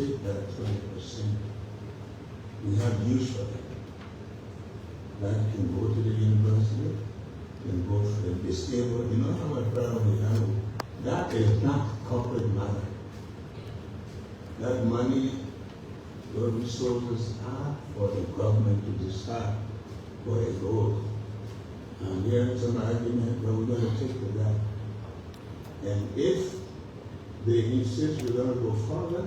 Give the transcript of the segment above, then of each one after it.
take that 20%, we have use for that. That can go to the university, can go for the disabled. You know how much problem we have? That is not corporate money. That money, those resources are for the government to decide where it goes. And here's some argument, but we're going to take to that. And if they insist we're going to go further,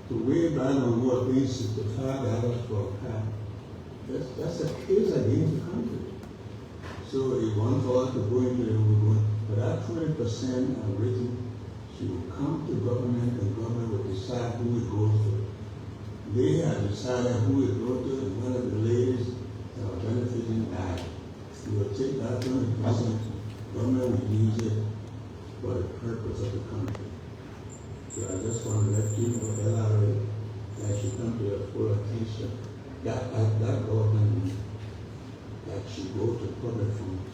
to way back on what means $65 for a car, that's a case against the country. So if one for us to go into it, we're going, but that 20% are written, she will come to government and government will decide who it goes to. They have decided who it goes to, and one of the ladies that are benefiting that. We will take that 20%, government will use it for the purpose of the country. So I just want to let you know, LRA, that should come to your full attention. That government that should go to public funds.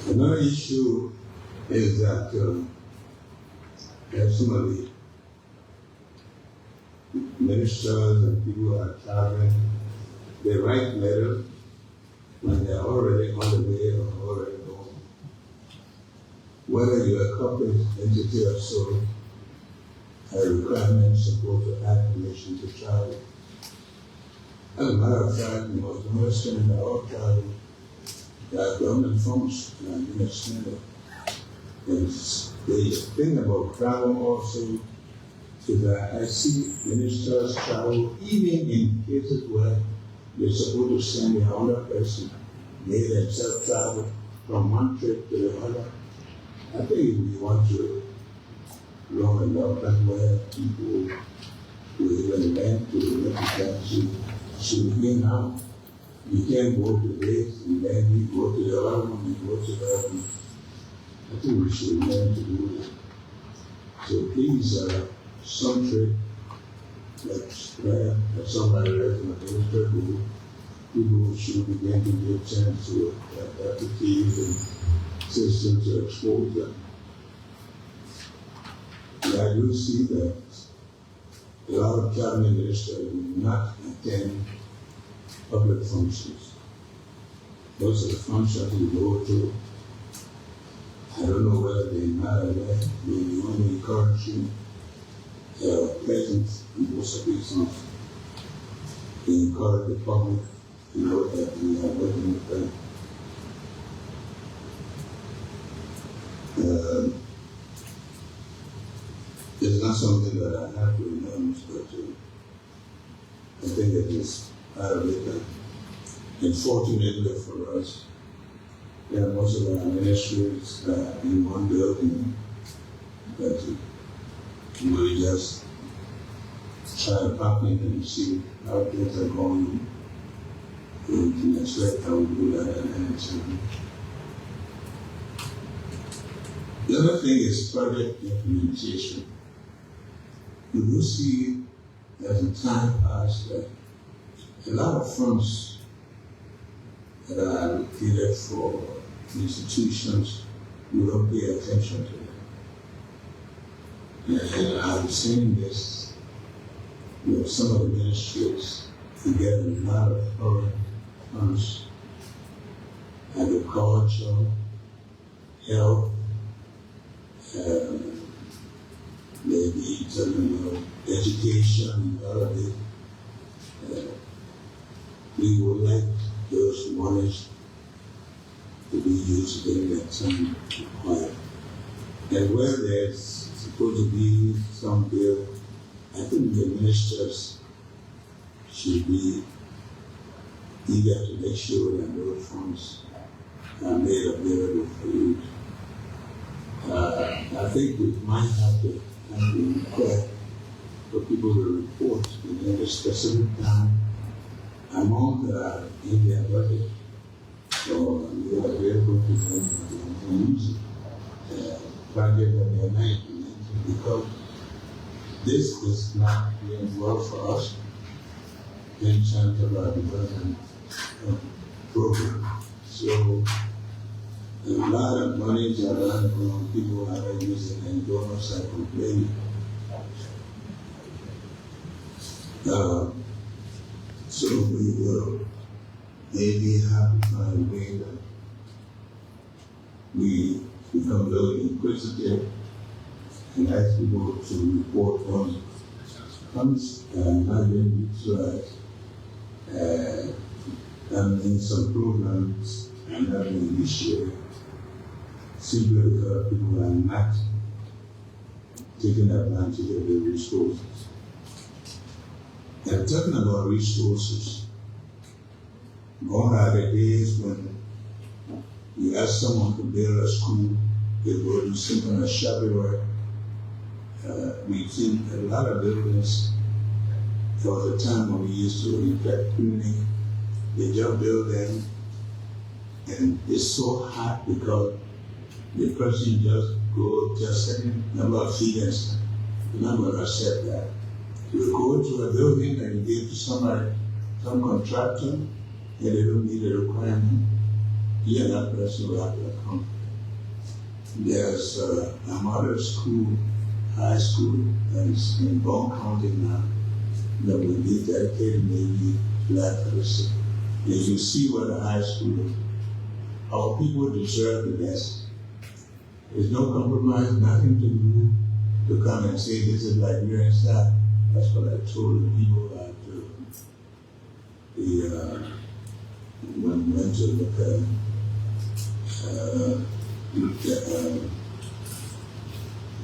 Another issue is that some of the ministers and people are traveling, they write letters when they're already on the way or already gone. Whether you're a corporate entity or so, a requirement supposed to have permission to travel. As a matter of fact, most Americans are all traveling. There are government funds and administrative. And the thing about travel also is that I see ministers travel even in cases where they're supposed to send another person, they themselves travel from one trip to the other. I think we want to long enough that where people who even went to the country should be now. You can't go to this and then you go to the other one and go to the other one. I think we should learn to do that. So please, some trip that's where somebody read from the interview, people should begin to give chance to applications and systems to expose them. And I do see that a lot of cabinet ministers will not attend public functions. Most of the functions we go to, I don't know whether they matter there. We only encouraging present in most of these things. We encourage the public to know that we are working with them. It's not something that I have to announce, but I think it is part of it. And fortunately for us, most of our ministries in one building, but we just try to pop in and see how things are going. We can expect how we do that at any time. The other thing is project implementation. We do see as the time passes that a lot of funds that are allocated for institutions, we don't pay attention to them. And I'm saying this, some of the ministries get a lot of foreign funds, agriculture, health, maybe education, and all of it. We would like those monies to be used during that time required. And where there's supposed to be some bill, I think the ministers should be eager to make sure that those funds are made available for use. I think we might have to request for people to report in a specific time amount that are in their budget, so we are able to use it, budget that they are not implementing, because this is not doing well for us in terms of our development program. So A lot of money is around from people are using and donors are complaining. So we will maybe have to find a way that we become very inquisitive and ask people to report on funds and having having some programs and having this year simply because people are not taking advantage of the resources. And talking about resources, gone are the days when you ask someone to build a school, they go do something like shabby work. We've seen a lot of buildings. There was a time when we used to, in fact, cleaning, they just build them, and it's so hot because the person just go just a number of feet and stuff. You're not going to accept that. You go to a building and you give to somebody, some contractor, and they don't meet the requirement, he and that person will have to come. There's a modern school, high school, that's in Bone County now, that will be dedicated maybe black person. And you see what a high school is. Our people deserve the best. There's no compromise, nothing to do to come and say this is Liberian style. That's what I told the people at when we went to look at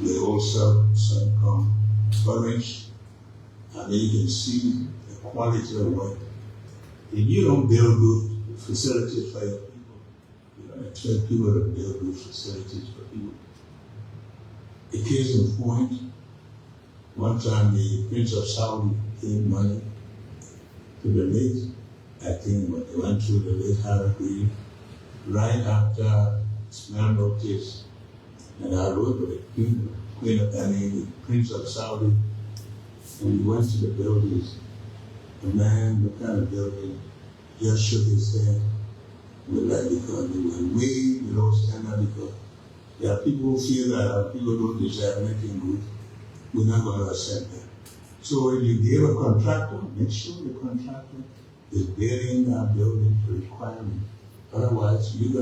the old Sun furnished. I mean, you can see the quality of work. If you don't build good facilities for your people, you don't expect people to build good facilities for people. A case in point, one time the Prince of Saudi gave money to the late, I think when they went through the late hurricane, right after Smell case. And I wrote with the Prince of Saudi, and we went to the buildings. The man, the kind of building, just shook his head with that because they were way below standard because there are people who feel that our people don't deserve anything good. We're not going to accept that. So if you give a contractor, make sure the contractor is building that building to requirement. Otherwise, you're going to